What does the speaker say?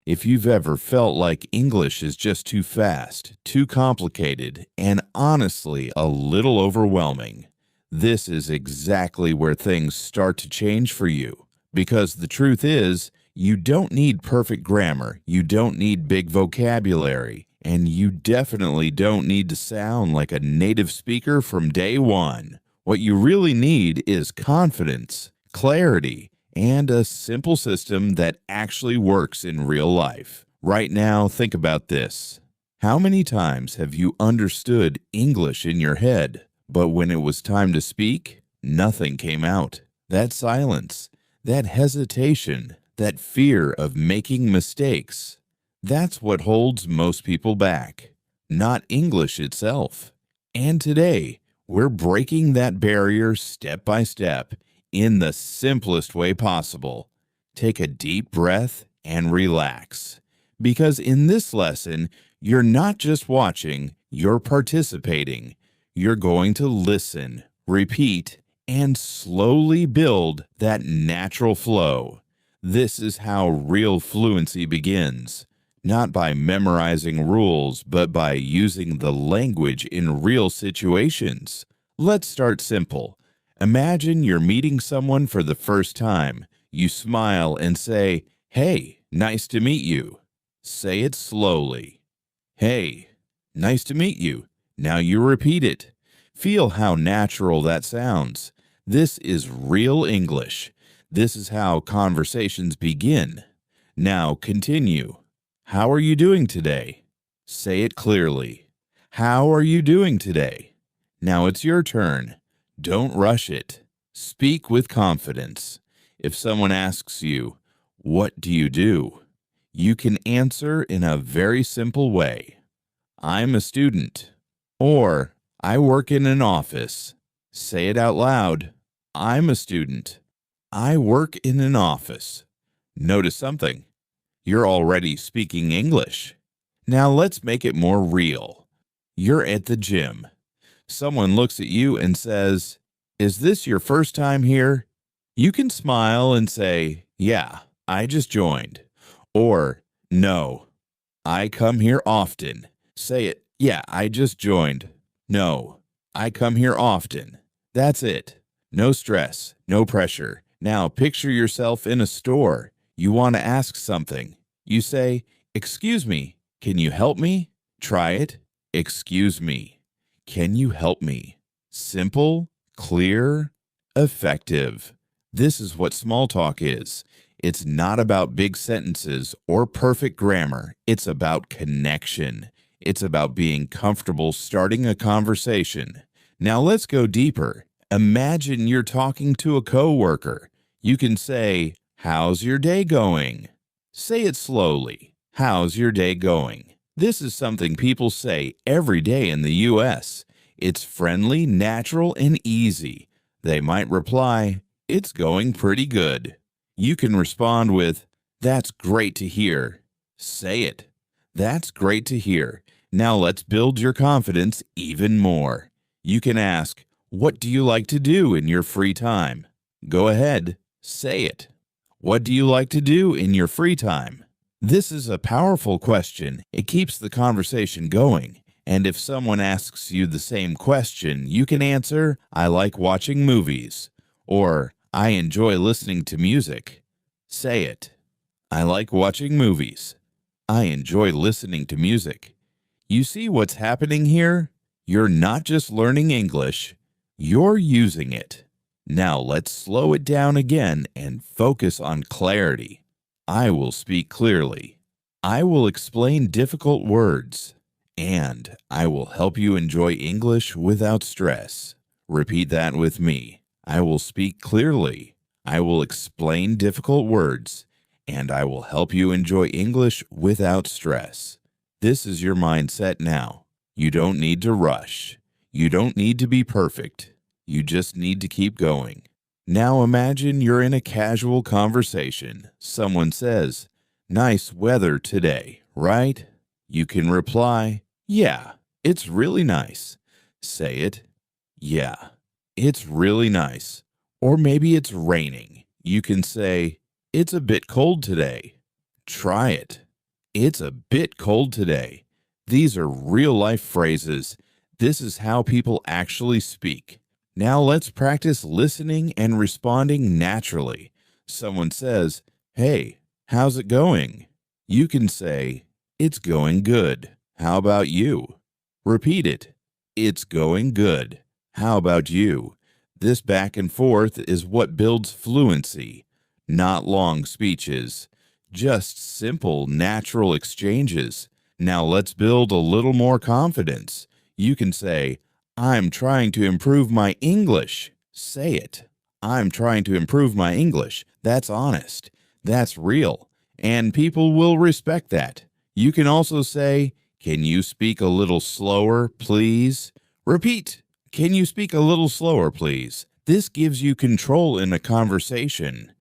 If you've ever felt like English is just too fast, too complicated, and honestly a little overwhelming, this is exactly where things start to change for you. Because the truth is, you don't need perfect grammar, you don't need big vocabulary, and you definitely don't need to sound like a native speaker from day one. What you really need is confidence, clarity, and a simple system that actually works in real life. Right now, think about this. How many times have you understood English in your head, but when it was time to speak, nothing came out? That silence, that hesitation, that fear of making mistakes, that's what holds most people back, not English itself. And today, we're breaking that barrier step by step in the simplest way possible. Take a deep breath and relax. Because in this lesson, you're not just watching, you're participating. You're going to listen, repeat, and slowly build that natural flow. This is how real fluency begins. Not by memorizing rules, but by using the language in real situations. Let's start simple. Imagine you're meeting someone for the first time. You smile and say, "Hey, nice to meet you." Say it slowly. "Hey, nice to meet you." Now you repeat it. Feel how natural that sounds. This is real English. This is how conversations begin. Now continue. "How are you doing today?" Say it clearly. "How are you doing today?" Now it's your turn. Don't rush it. Speak with confidence. If someone asks you, "What do you do?" you can answer in a very simple way. "I'm a student." Or, "I work in an office." Say it out loud. "I'm a student. I work in an office." Notice something. You're already speaking English. Now let's make it more real. You're at the gym. Someone looks at you and says, "Is this your first time here?" You can smile and say, "Yeah, I just joined." Or, "No, I come here often." Say it, "Yeah, I just joined." "No, I come here often." That's it. No stress, no pressure. Now picture yourself in a store. You want to ask something. You say, "Excuse me, can you help me?" Try it. "Excuse me. Can you help me?" Simple, clear, effective. This is what small talk is. It's not about big sentences or perfect grammar. It's about connection. It's about being comfortable starting a conversation. Now let's go deeper. Imagine you're talking to a coworker. You can say, "How's your day going?" Say it slowly. "How's your day going?" This is something people say every day in the U.S. It's friendly, natural, and easy. They might reply, "It's going pretty good." You can respond with, "That's great to hear." Say it. "That's great to hear." Now let's build your confidence even more. You can ask, "What do you like to do in your free time?" Go ahead, say it. What do you like to do in your free time? This is a powerful question. It keeps the conversation going. And if someone asks you the same question, you can answer, "I like watching movies," or "I enjoy listening to music." Say it. "I like watching movies. I enjoy listening to music." You see what's happening here? You're not just learning English, you're using it. Now let's slow it down again and focus on clarity. I will speak clearly. I will explain difficult words. And I will help you enjoy English without stress. Repeat that with me. I will speak clearly. I will explain difficult words. And I will help you enjoy English without stress. This is your mindset now. You don't need to rush. You don't need to be perfect. You just need to keep going. Now imagine you're in a casual conversation. Someone says, "Nice weather today, right?" You can reply, "Yeah, it's really nice." Say it. "Yeah, it's really nice." Or maybe it's raining. You can say, "It's a bit cold today." Try it. It's a bit cold today. These are real-life phrases. This is how people actually speak. Now let's practice listening and responding naturally. Someone says, "Hey, how's it going?" You can say, "It's going good. How about you?" Repeat it. "It's going good. How about you?" This back and forth is what builds fluency, not long speeches, just simple, natural exchanges. Now let's build a little more confidence. You can say, "I'm trying to improve my English." Say it. "I'm trying to improve my English." That's honest. That's real. And people will respect that. You can also say, "Can you speak a little slower, please?" Repeat. "Can you speak a little slower, please?" This gives you control in a conversation.